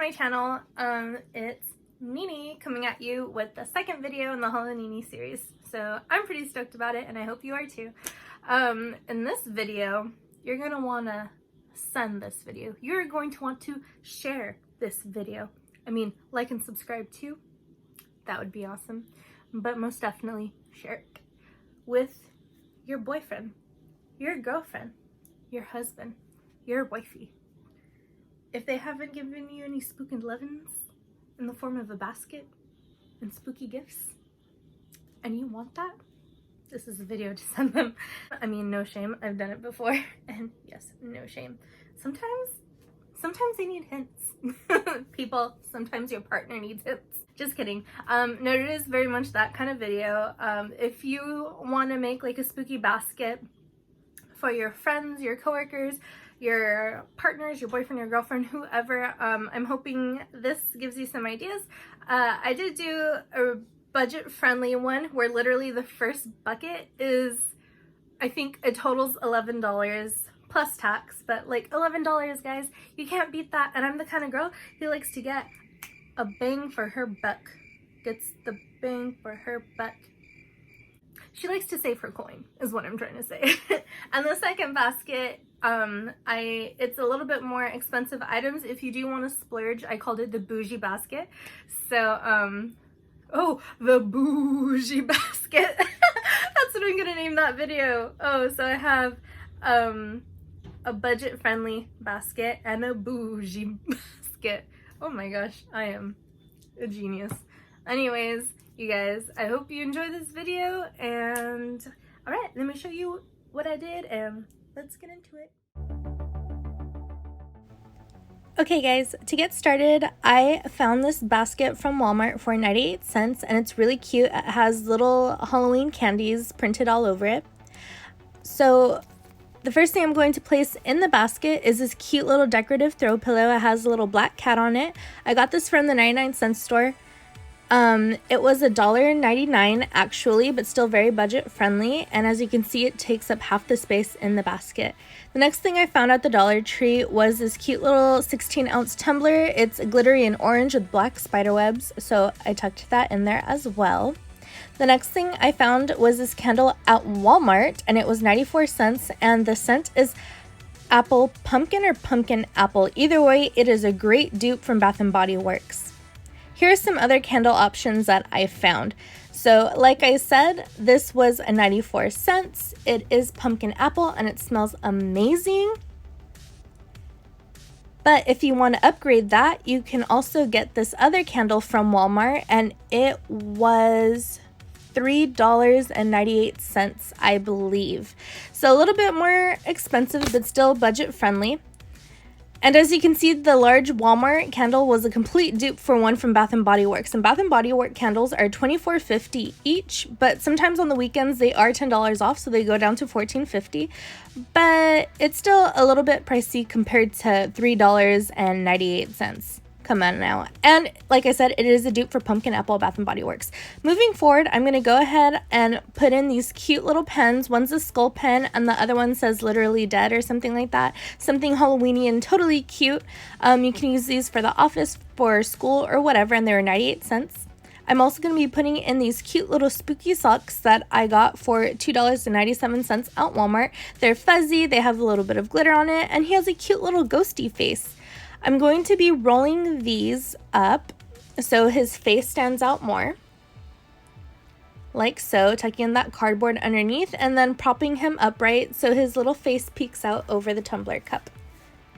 my channel. It's Nini coming at you with the second video in the Hallownini series. So I'm pretty stoked about it, and I hope you are too. In this video, you're gonna wanna send this video. You're going to want to share this video. I mean, like and subscribe too. That would be awesome. But most definitely share it with your boyfriend, your girlfriend, your husband, your wifey. If they haven't given you any spooky lovin's in the form of a basket and spooky gifts, and you want that, this is a video to send them. I mean, no shame, I've done it before, and yes, no shame. Sometimes they need hints. People, sometimes your partner needs hints. Just kidding. No, it is very much that kind of video. If you want to make like a spooky basket for your friends, your coworkers, your partners, your boyfriend, your girlfriend, whoever, I'm hoping this gives you some ideas. I did do a budget-friendly one where literally the first bucket is, I think it totals $11 plus tax, but like $11, guys, you can't beat that. And I'm the kind of girl who likes to get a bang for her buck. Gets the bang for her buck. She likes to save her coin, is what I'm trying to say. And the second basket, it's a little bit more expensive items. If you do want to splurge, I called it the Bougie Basket. So, oh, the Bougie Basket. That's what I'm gonna name that video. Oh, so I have a budget-friendly basket and a bougie basket. Oh my gosh, I am a genius. Anyways, you guys, I hope you enjoy this video, and all right, let me show you what I did, and let's get into it. Okay guys, to get started, I found this basket from Walmart for 98 cents, and it's really cute. It has little Halloween candies printed all over it. So the first thing I'm going to place in the basket is this cute little decorative throw pillow. It has a little black cat on it. I got this from the 99-cent store. It was $1.99 actually, but still very budget friendly. And as you can see, it takes up half the space in the basket. The next thing I found at the Dollar Tree was this cute little 16-ounce tumbler. It's glittery and orange with black spider webs, so I tucked that in there as well. The next thing I found was this candle at Walmart, and it was 94 cents, and the scent is apple pumpkin or pumpkin apple. Either way, it is a great dupe from Bath & Body Works. Here are some other candle options that I found. So like I said, this was a 94 cents. It is pumpkin apple, and it smells amazing. But if you want to upgrade that, you can also get this other candle from Walmart, and it was $3.98, I believe. So a little bit more expensive, but still budget friendly. And as you can see, the large Walmart candle was a complete dupe for one from Bath & Body Works. And Bath & Body Works candles are $24.50 each, but sometimes on the weekends they are $10 off, so they go down to $14.50. But it's still a little bit pricey compared to $3.98. Come on now. And like I said, it is a dupe for pumpkin apple Bath & Body Works. Moving forward, I'm going to go ahead and put in these cute little pens. One's a skull pen, and the other one says literally dead or something like that. Something Halloweeny and totally cute. You can use these for the office, for school, or whatever, and they're 98 cents. I'm also going to be putting in these cute little spooky socks that I got for $2.97 at Walmart. They're fuzzy, they have a little bit of glitter on it, and he has a cute little ghosty face. I'm going to be rolling these up so his face stands out more, like so, tucking in that cardboard underneath, and then propping him upright so his little face peeks out over the tumbler cup.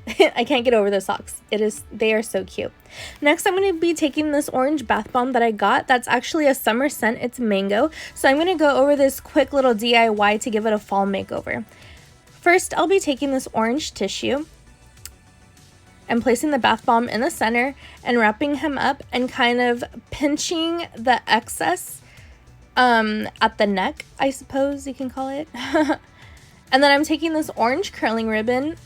I can't get over those socks. They are so cute. Next, I'm going to be taking this orange bath bomb that I got. That's actually a summer scent. It's mango. So I'm going to go over this quick little DIY to give it a fall makeover. First, I'll be taking this orange tissue and placing the bath bomb in the center and wrapping him up and kind of pinching the excess at the neck, I suppose you can call it. And then I'm taking this orange curling ribbon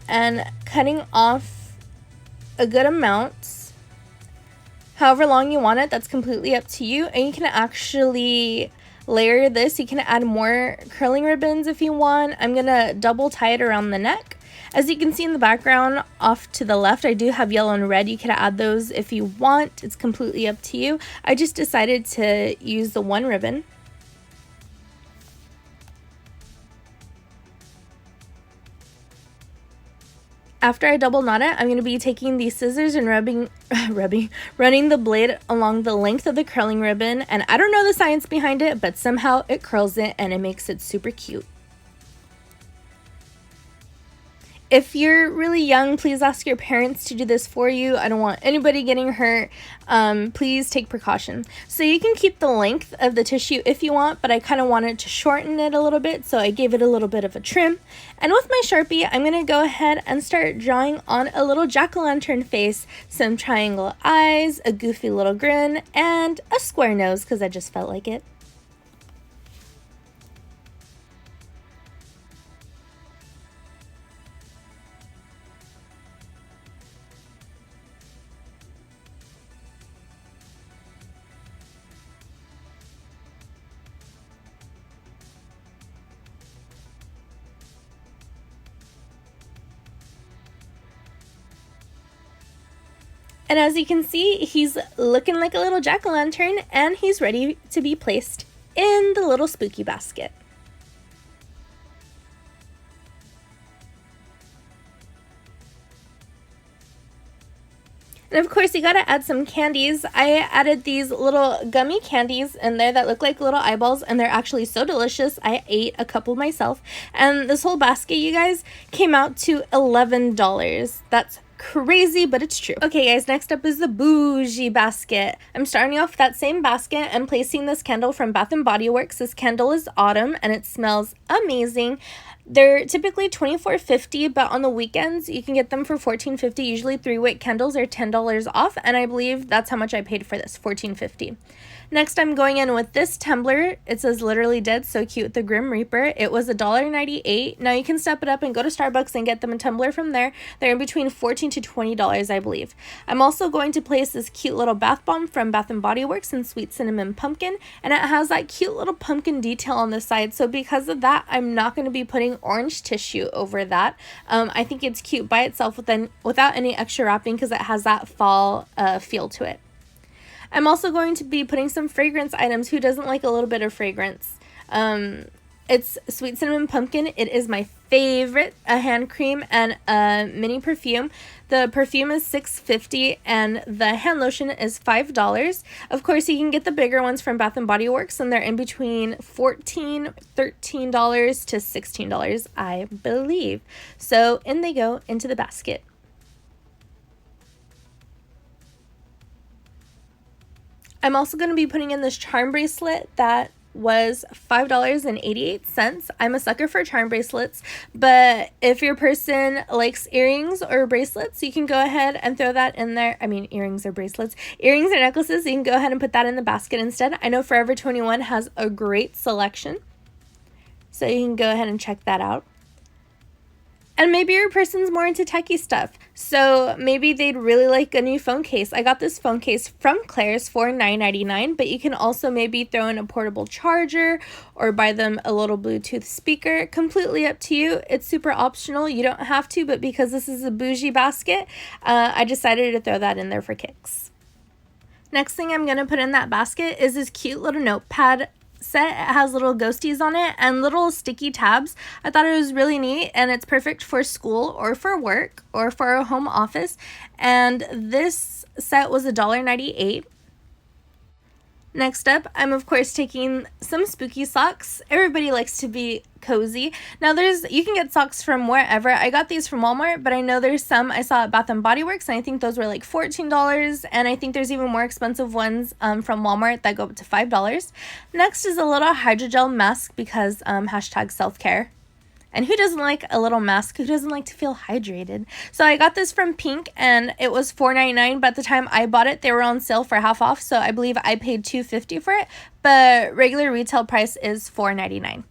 and cutting off a good amount, however long you want it. That's completely up to you, and you can actually layer this. You can add more curling ribbons if you want. I'm gonna double tie it around the neck, As you can see in the background off to the left, I do have yellow and red. You could add those if you want. It's completely up to you. I just decided to use the one ribbon. After I double knot it, I'm going to be taking these scissors and running the blade along the length of the curling ribbon. And I don't know the science behind it, but somehow it curls it and it makes it super cute. If you're really young, please ask your parents to do this for you. I don't want anybody getting hurt. Please take precaution. So you can keep the length of the tissue if you want, but I kind of wanted to shorten it a little bit, so I gave it a little bit of a trim. And with my Sharpie, I'm going to go ahead and start drawing on a little jack-o'-lantern face, some triangle eyes, a goofy little grin, and a square nose because I just felt like it. And as you can see, he's looking like a little jack-o'-lantern, and he's ready to be placed in the little spooky basket. And of course, you gotta add some candies. I added these little gummy candies in there that look like little eyeballs, and they're actually so delicious. I ate a couple myself. And this whole basket, you guys, came out to $11. That's crazy, but it's true. Okay guys, next up is the Bougie Basket. I'm starting off with that same basket and placing this candle from Bath & Body Works. This candle is autumn and it smells amazing. They're typically $24.50, but on the weekends you can get them for $14.50. Usually 3-wick candles are $10 off, and I believe that's how much I paid for this, $14.50. Next, I'm going in with this tumbler. It says Literally Dead, so cute, the Grim Reaper. It was $1.98. Now you can step it up and go to Starbucks and get them a tumbler from there. They're in between $14 to $20, I believe. I'm also going to place this cute little bath bomb from Bath & Body Works in Sweet Cinnamon Pumpkin, and it has that cute little pumpkin detail on the side, so because of that, I'm not going to be putting orange tissue over that. I think it's cute by itself without any extra wrapping because it has that fall feel to it. I'm also going to be putting some fragrance items. Who doesn't like a little bit of fragrance? It's Sweet Cinnamon Pumpkin. It is my favorite, a hand cream and a mini perfume. The perfume is $6.50 and the hand lotion is $5. Of course, you can get the bigger ones from Bath & Body Works, and they're in between $13 to $16, I believe. So in they go into the basket. I'm also going to be putting in this charm bracelet that was $5.88. I'm a sucker for charm bracelets, but if your person likes earrings or bracelets, you can go ahead and throw that in there. I mean, earrings or bracelets. Earrings or necklaces, you can go ahead and put that in the basket instead. I know Forever 21 has a great selection, so you can go ahead and check that out. And maybe your person's more into techie stuff, so maybe they'd really like a new phone case. I got this phone case from Claire's for $9.99, but you can also maybe throw in a portable charger or buy them a little Bluetooth speaker. Completely up to you. It's super optional. You don't have to, but because this is a bougie basket, I decided to throw that in there for kicks. Next thing I'm going to put in that basket is this cute little notepad set. It has little ghosties on it and little sticky tabs. I thought it was really neat, and it's perfect for school or for work or for a home office. And this set was $1.98. Next up, I'm of course taking some spooky socks. Everybody likes to be cozy. Now you can get socks from wherever. I got these from Walmart, but I know there's some I saw at Bath & Body Works, and I think those were like $14, and I think there's even more expensive ones from Walmart that go up to $5. Next is a little hydrogel mask because hashtag self-care. And who doesn't like a little mask? Who doesn't like to feel hydrated? So I got this from Pink, and it was $4.99, but at the time I bought it, they were on sale for half off, so I believe I paid $2.50 for it, but regular retail price is $4.99.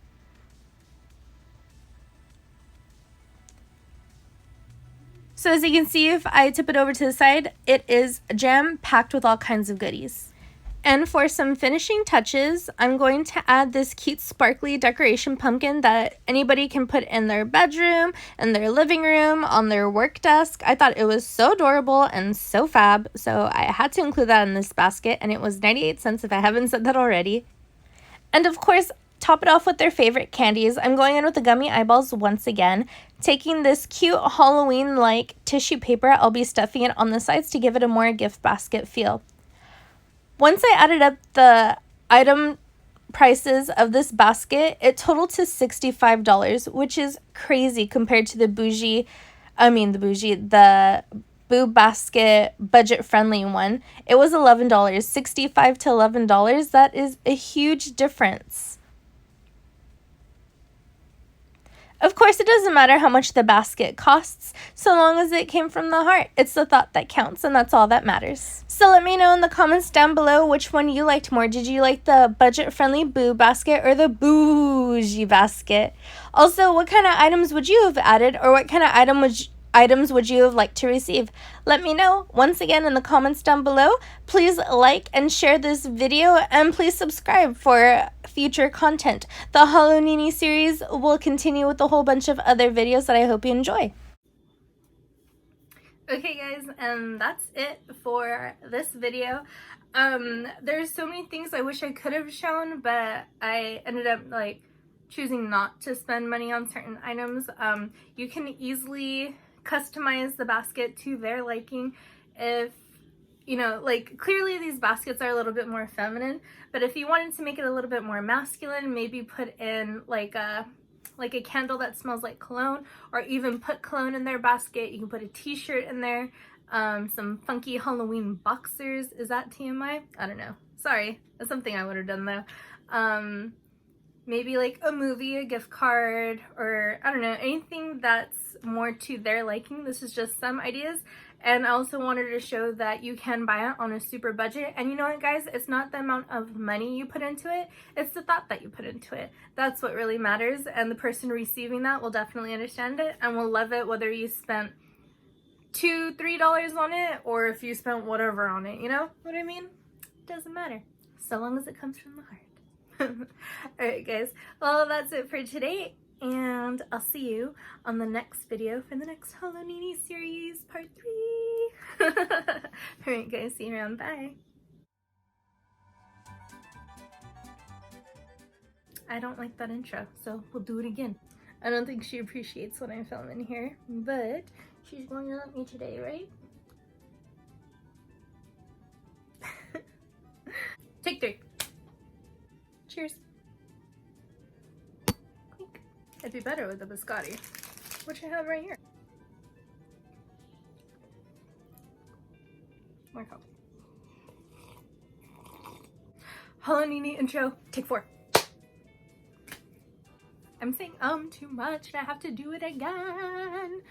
So as you can see, if I tip it over to the side, it is jam-packed with all kinds of goodies. And for some finishing touches, I'm going to add this cute sparkly decoration pumpkin that anybody can put in their bedroom, in their living room, on their work desk. I thought it was so adorable and so fab, so I had to include that in this basket, and it was 98 cents if I haven't said that already. And of course, top it off with their favorite candies. I'm going in with the gummy eyeballs once again. Taking this cute Halloween-like tissue paper, I'll be stuffing it on the sides to give it a more gift basket feel. Once I added up the item prices of this basket, it totaled to $65, which is crazy compared to the Bougie Basket budget-friendly one. It was $11, $65 to $11. That is a huge difference. Of course, it doesn't matter how much the basket costs, so long as it came from the heart. It's the thought that counts, and that's all that matters. So let me know in the comments down below which one you liked more. Did you like the budget-friendly Boo Basket or the Bougie Basket? Also, what kind of items would you have added, or what kind of items would you have liked to receive? Let me know once again in the comments down below. Please like and share this video, and please subscribe for future content. The Hallownini series will continue with a whole bunch of other videos that I hope you enjoy. Okay guys, and that's it for this video. There's so many things I wish I could have shown, but I ended up choosing not to spend money on certain items. You can easily customize the basket to their liking. If you know, clearly these baskets are a little bit more feminine, but if you wanted to make it a little bit more masculine, maybe put in like a candle that smells like cologne, or even put cologne in their basket. You can put a t-shirt in there, some funky Halloween boxers. Is that TMI? I don't know. Sorry, that's something I would have done though. Maybe like a movie, a gift card, or I don't know, anything that's more to their liking. This is just some ideas, and I also wanted to show that you can buy it on a super budget. And you know what guys, it's not the amount of money you put into it, it's the thought that you put into it. That's what really matters, and the person receiving that will definitely understand it and will love it, whether you spent $2-3 on it or if you spent whatever on it. You know what I mean? It doesn't matter, so long as it comes from the heart. Alright guys, well that's it for today, and I'll see you on the next video for the next Hallownini series part 3. Alright guys, see you around, bye. I don't like that intro, so we'll do it again. I don't think she appreciates what I'm filming here, but she's going to let me today, right? Take 3. Cheers. Clink. It'd be better with the biscotti, which I have right here. More coffee. Hallownini intro, take 4. I'm saying too much and I have to do it again.